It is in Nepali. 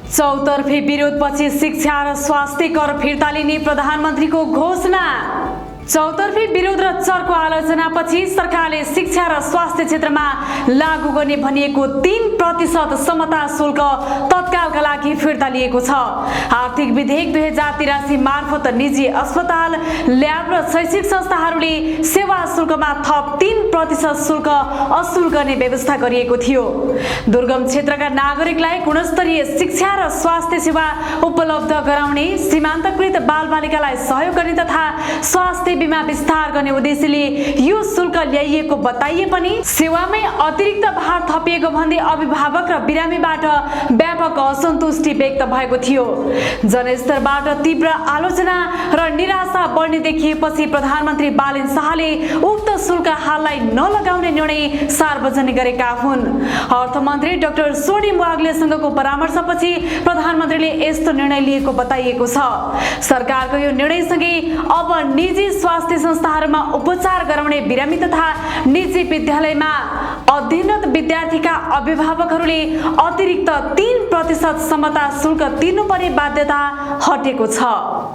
चौतर्फी विरोधपछि शिक्षा र स्वास्थ्य कर फिर्ता लिने प्रधानमन्त्रीको घोषणा। चौतर्फी विरोध र चर्को आलोचनापछि सरकारले शिक्षा र स्वास्थ्य क्षेत्रमा लागू गर्ने भनिएको 3% समता शुल्क तत्कालका लागि फिर्ता लिएको छ। आर्थिक विधेयक 2083 मार्फत निजी अस्पताल, ल्याब र शैक्षिक संस्थाहरूले सेवा शुल्कमा थप 3% शुल्क असुल गर्ने व्यवस्था गरिएको थियो। दुर्गम क्षेत्रका नागरिकलाई गुणस्तरीय शिक्षा र स्वास्थ्य सेवा उपलब्ध गराउने, सीमान्तकृत बालबालिकालाई सहयोग गर्ने तथा स्वास्थ्य बीमा विस्तार गर्ने उद्देश्यले यो शुल्क ल्याइएको बताइए पनि सेवामै अतिरिक्त भार थपिएको भन्दै अभिभावक र बिरामीबाट व्यापक असन्तुष्टि व्यक्त भएको थियो। जनस्तरबाट तीव्र आलोचना र निराशा बढ्ने देखिएपछि प्रधानमन्त्री बालेन शाहले उक्त शुल्क हाललाई नलगाउने निर्णय सार्वजनिक गरेका हुन्। अर्थमन्त्री डाक्टर स्वर्णिम वाग्लेसँगको परामर्शपछि प्रधानमन्त्रीले यस्तो निर्णय लिएको बताइएको छ। सरकारको यो निर्णयसँगै अब निजी स्वास्थ्य संस्थाहरूमा उपचार गराउने बिरामी तथा निजी विद्यालयमा अध्ययनरत विद्यार्थीका अभिभावकहरूले अतिरिक्त 3% समता शुल्क तिर्नुपर्ने बाध्यता हटेको छ।